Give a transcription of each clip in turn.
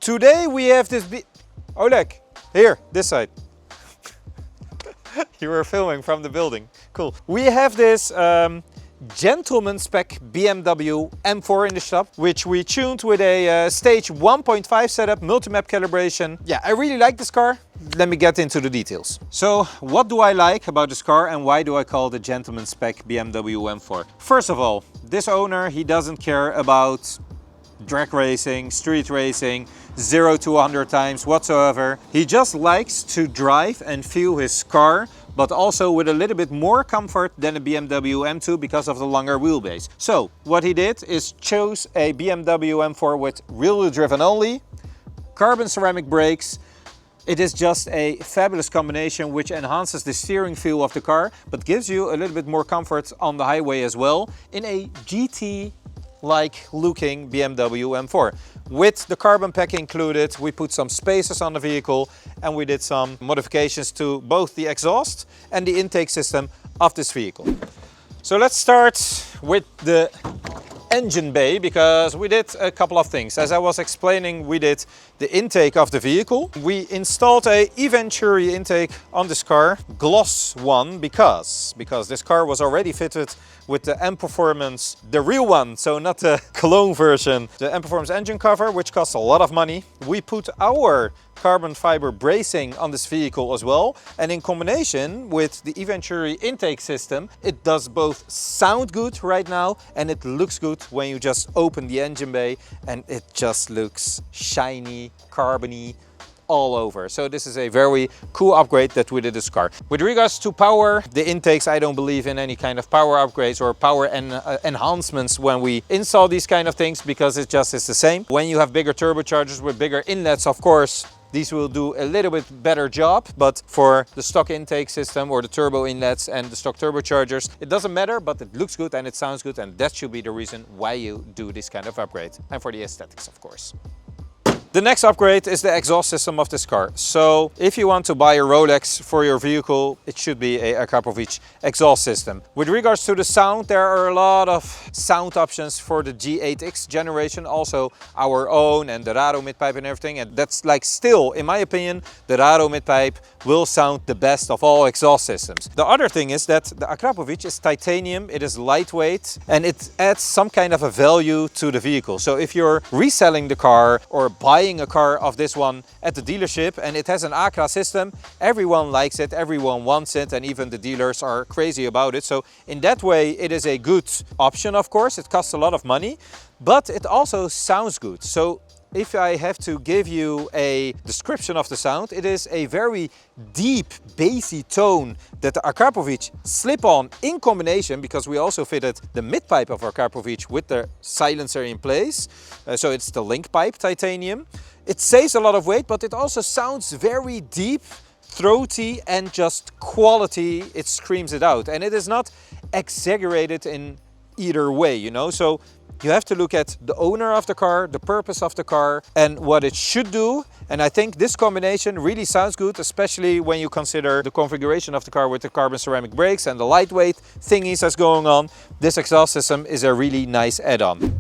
Today we have this Oleg, here, this side. You were filming from the building. Cool. We have this gentleman spec BMW M4 in the shop, which we tuned with a stage 1.5 setup, multi-map calibration. Yeah, I really like this car. Let me get into the details. So what do I like about this car and why do I call it the gentleman spec BMW M4? First of all, this owner, he doesn't care about drag racing, street racing, 0 to 100 times whatsoever. He just likes to drive and feel his car, but also with a little bit more comfort than a BMW M2 because of the longer wheelbase. So what he did is chose a BMW M4 with rear-wheel driven only, carbon ceramic brakes. It is just a fabulous combination which enhances the steering feel of the car, but gives you a little bit more comfort on the highway as well in a GT-like looking BMW M4. With the carbon pack included, we put some spacers on the vehicle and we did some modifications to both the exhaust and the intake system of this vehicle. So let's start with the engine bay, because we did a couple of things. As I was explaining, we did the intake of the vehicle. We installed a Venturi intake on this car, gloss one, because this car was already fitted with the M-Performance, the real one, so not the clone version, the M-Performance engine cover, which costs a lot of money. We put our carbon fiber bracing on this vehicle as well, and in combination with the Venturi intake system, it does both sound good right now and it looks good when you just open the engine bay, and it just looks shiny, carbony all over. So this is a very cool upgrade that we did this car. With regards to power, the intakes, I don't believe in any kind of power upgrades or power enhancements when we install these kind of things, because it just is the same. When you have bigger turbochargers with bigger inlets, of course, these will do a little bit better job, but for the stock intake system or the turbo inlets and the stock turbochargers, it doesn't matter, but it looks good and it sounds good, and that should be the reason why you do this kind of upgrade, and for the aesthetics, of course. The next upgrade is the exhaust system of this car. So if you want to buy a Rolex for your vehicle, it should be a Akrapovic exhaust system. With regards to the sound, there are a lot of sound options for the G8X generation, also our own and the Rado midpipe and everything. And that's like still, in my opinion, the Rado midpipe will sound the best of all exhaust systems. The other thing is that the Akrapovic is titanium, it is lightweight, and it adds some kind of a value to the vehicle. So if you're reselling the car or buying a car of this one at the dealership and it has an Akra system, everyone likes it, everyone wants it, and even the dealers are crazy about it. So in that way, it is a good option, of course. It costs a lot of money, but it also sounds good. So if I have to give you a description of the sound, it is a very deep, bassy tone that the Akrapovic slip-on in combination, because we also fitted the mid-pipe of Akrapovic with the silencer in place. So it's the link pipe titanium. It saves a lot of weight, but it also sounds very deep, throaty, and just quality. It screams it out, and it is not exaggerated in either way, you know. So you have to look at the owner of the car, the purpose of the car, and what it should do. And I think this combination really sounds good, especially when you consider the configuration of the car with the carbon ceramic brakes and the lightweight thingies that's going on. This exhaust system is a really nice add-on.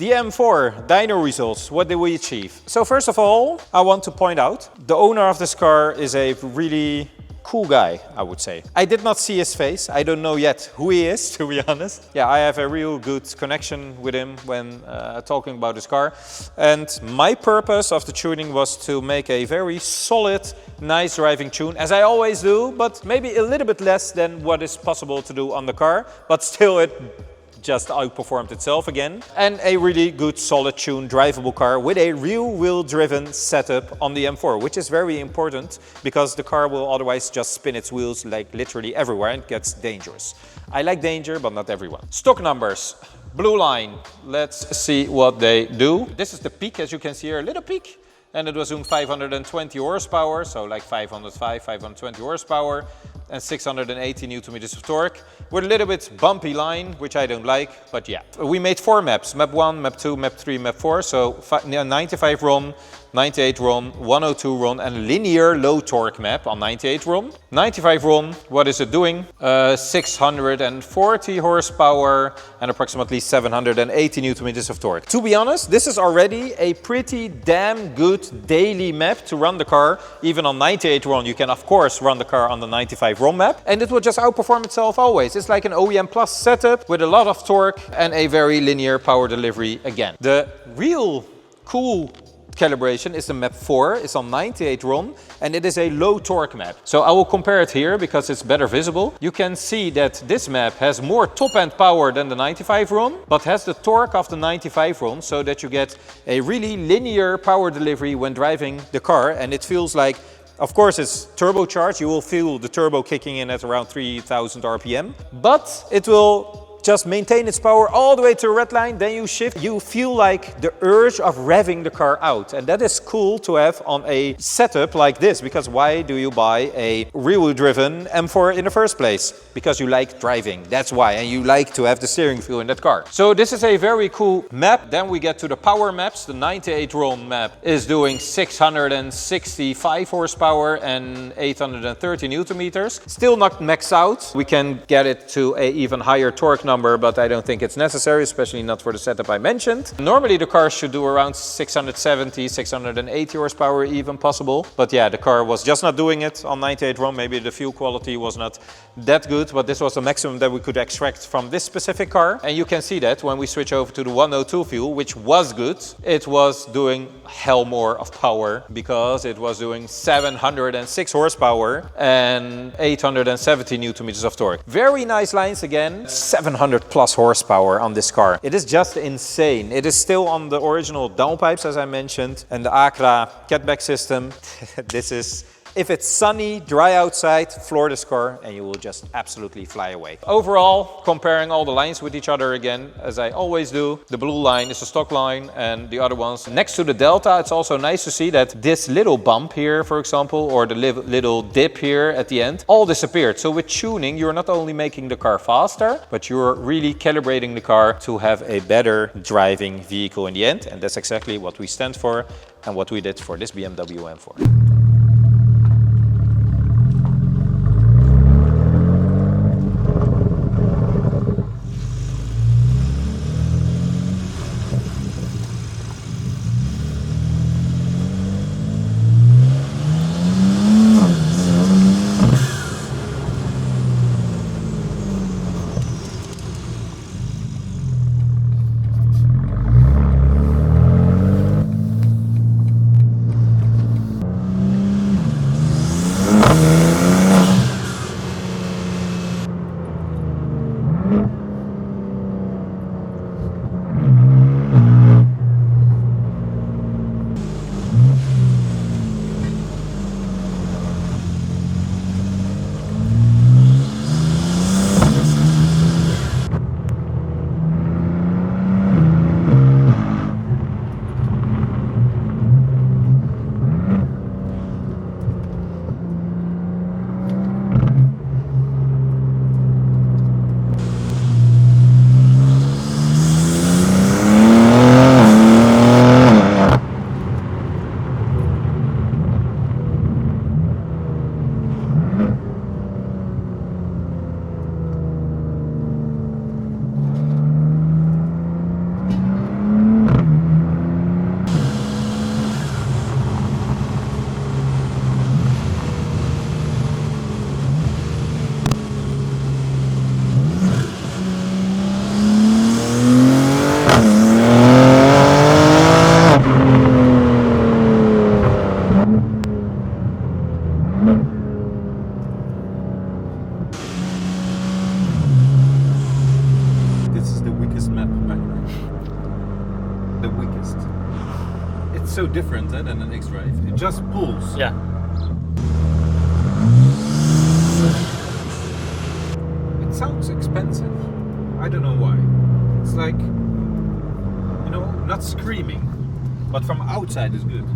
The M4 dyno results, what did we achieve? So first of all, I want to point out, the owner of this car is a really cool guy, I would say. I did not see his face. I don't know yet who he is, to be honest. Yeah, I have a real good connection with him when talking about his car. And my purpose of the tuning was to make a very solid, nice driving tune, as I always do, but maybe a little bit less than what is possible to do on the car, but still it just outperformed itself again. And a really good solid tuned drivable car with a real wheel driven setup on the M4, which is very important because the car will otherwise just spin its wheels like literally everywhere and gets dangerous. I like danger, but not everyone. Stock numbers, blue line. Let's see what they do. This is the peak, as you can see here, a little peak. And it was doing 520 horsepower, so like 505, 520 horsepower and 680 Newton meters of torque with a little bit bumpy line, which I don't like, but yeah. We made 4 maps, map 1, map 2, map 3, map 4, so 95 RON, 98 RON, 102 RON and linear low torque map on 98 RON. 95 RON, what is it doing? 640 horsepower and approximately 780 Newton meters of torque. To be honest, this is already a pretty damn good daily map to run the car. Even on 98 RON, you can of course run the car on the 95 RON map and it will just outperform itself always. It's like an OEM Plus setup with a lot of torque and a very linear power delivery again. The real cool calibration is the map 4, it's on 98 RON and it is a low torque map. So I will compare it here because it's better visible. You can see that this map has more top end power than the 95 RON, but has the torque of the 95 RON so that you get a really linear power delivery when driving the car and it feels like, of course it's turbocharged, you will feel the turbo kicking in at around 3000 RPM, but it will just maintain its power all the way to a red line, then you shift. You feel like the urge of revving the car out. And that is cool to have on a setup like this, because why do you buy a rear-wheel driven M4 in the first place? Because you like driving, that's why, and you like to have the steering feel in that car. So this is a very cool map. Then we get to the power maps. The 98 RON map is doing 665 horsepower and 830 Newton meters. Still not maxed out. We can get it to a even higher torque number, but I don't think it's necessary, especially not for the setup I mentioned. Normally the car should do around 670, 680 horsepower even possible. But yeah, the car was just not doing it on 98 RON. Maybe the fuel quality was not that good, but this was the maximum that we could extract from this specific car. And you can see that when we switch over to the 102 fuel, which was good, it was doing hell more of power because it was doing 706 horsepower and 870 Newton meters of torque. Very nice lines again, 700 plus horsepower on this car. It is just insane. It is still on the original downpipes, as I mentioned, and the Akra catback system. This is, if it's sunny, dry outside, floor this car and you will just absolutely fly away. Overall, comparing all the lines with each other again, as I always do, the blue line is a stock line and the other ones next to the Delta. It's also nice to see that this little bump here, for example, or the little dip here at the end, all disappeared. So with tuning, you're not only making the car faster, but you're really calibrating the car to have a better driving vehicle in the end. And that's exactly what we stand for and what we did for this BMW M4. It's so different than an X-Drive. It just pulls. Yeah. It sounds expensive. I don't know why. It's like, you know, not screaming, but from outside is good.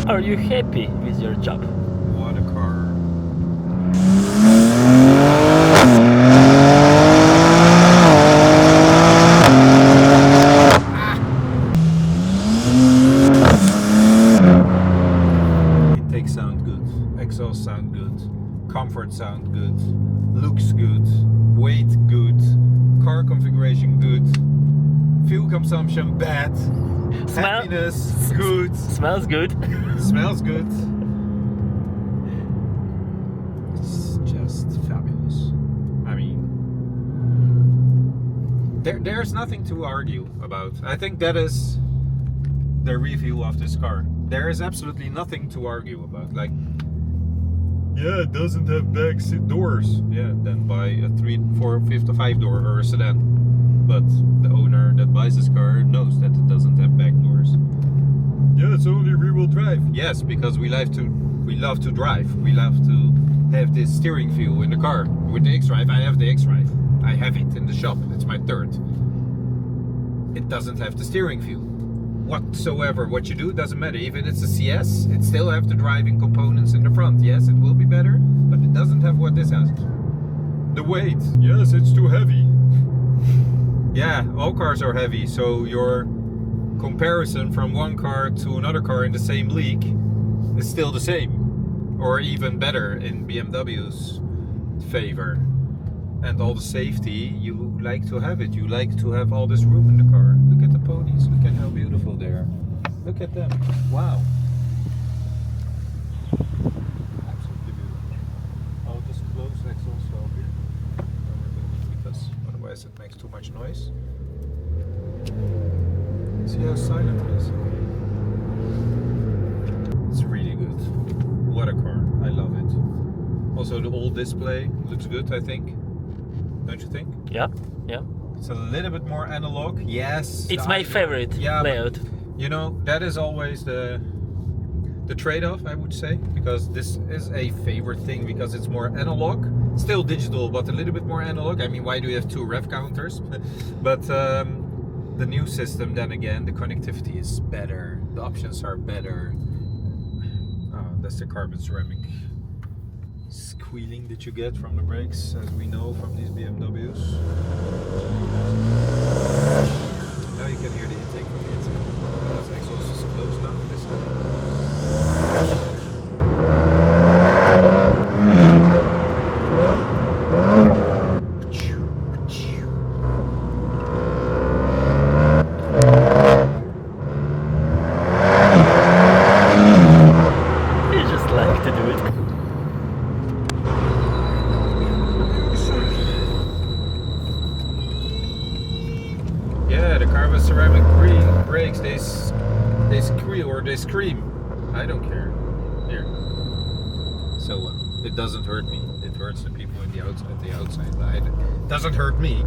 Are you happy with your job? What a car. Intake sound good, exhaust sound good, comfort sound good, looks good, weight good, car configuration good, fuel consumption bad, happiness good, Smells good. smells good. It's just fabulous. I mean, there's nothing to argue about. I think that is the review of this car. There is absolutely nothing to argue about. Like, yeah, it doesn't have back seat doors. Yeah, then buy a 3, 4, 5 door or a sedan. But the owner that buys this car knows that it doesn't have back doors. Yeah, it's only rear-wheel drive. Yes, because we love to drive. We love to have this steering feel in the car. With the X-Drive, I have the X-Drive. I have it in the shop. It's my third. It doesn't have the steering feel whatsoever. What you do doesn't matter. Even it's a CS, it still have the driving components in the front. Yes, it will be better, but it doesn't have what this has. The weight. Yes, it's too heavy. Yeah, all cars are heavy, so your comparison from one car to another car in the same league is still the same, or even better in BMW's favor. And all the safety, you like to have it. You like to have all this room in the car. Look at the ponies. Look at how beautiful they are. Look at them. Wow. Absolutely beautiful. I'll just close exhaust valve here. Because otherwise it makes too much noise. See how silent it is? It's really good. What a car. I love it. Also the old display looks good, I think. Don't you think? Yeah, yeah. It's a little bit more analog. Yes. It's my favorite layout. You know, that is always the trade-off, I would say, because this is a favorite thing because it's more analog, still digital, but a little bit more analog. I mean, why do you have 2 rev counters? But the new system, then again, the connectivity is better, the options are better. That's the carbon ceramic squealing that you get from the brakes, as we know from these BMWs. Now you can hear the intake from the inside. Because the exhaust is closed now. This You just like to do it. Yeah, the carbon ceramic brakes, they squeal or they scream. I don't care. Here. So it doesn't hurt me. It hurts the people at the outside. But it doesn't hurt me.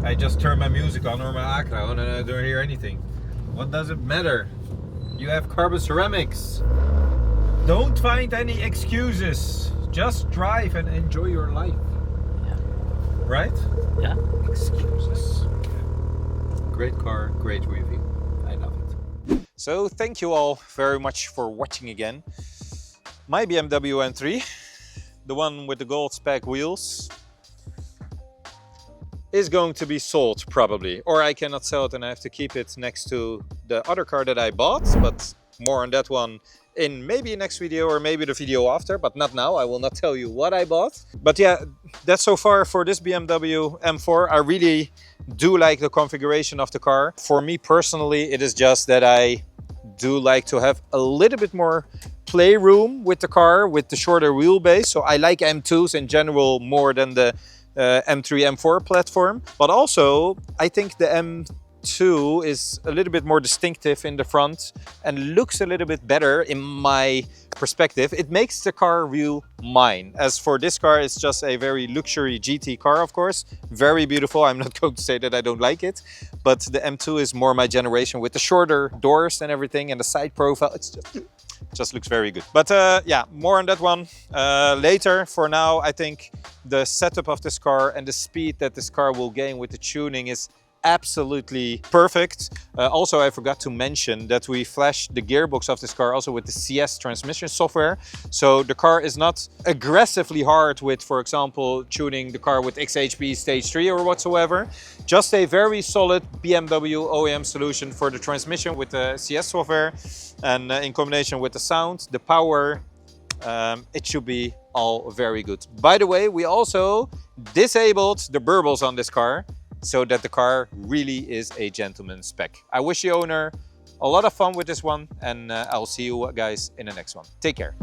I just turn my music on or my Akra on and I don't hear anything. What does it matter? You have carbon ceramics. Don't find any excuses. Just drive and enjoy your life. Yeah. Right? Yeah. Excuses. Great car, great review. I love it. So thank you all very much for watching again. My BMW M3, the one with the gold spec wheels, is going to be sold probably, or I cannot sell it and I have to keep it next to the other car that I bought, but more on that one in maybe next video or maybe the video after, but not now. I will not tell you what I bought. But yeah, that's so far for this BMW M4. I really do like the configuration of the car. For me personally, it is just that I do like to have a little bit more playroom with the car, with the shorter wheelbase. So I like M2s in general more than the M3, M4 platform. But also, I think the M2 is a little bit more distinctive in the front and looks a little bit better in my perspective. It makes the car real mine. As for this car, it's just a very luxury GT car, of course. Very beautiful. I'm not going to say that I don't like it, but the M2 is more my generation with the shorter doors and everything and the side profile. It's just looks very good. But yeah, more on that one later. For now, I think the setup of this car and the speed that this car will gain with the tuning is absolutely perfect. Also, I forgot to mention that we flashed the gearbox of this car also with the CS transmission software. So the car is not aggressively hard with, for example, tuning the car with XHP stage 3 or whatsoever. Just a very solid BMW OEM solution for the transmission with the CS software, and in combination with the sound, the power, it should be all very good. By the way, we also disabled the burbles on this car, so that the car really is a gentleman spec. I wish the owner a lot of fun with this one, and I'll see you guys in the next one. Take care.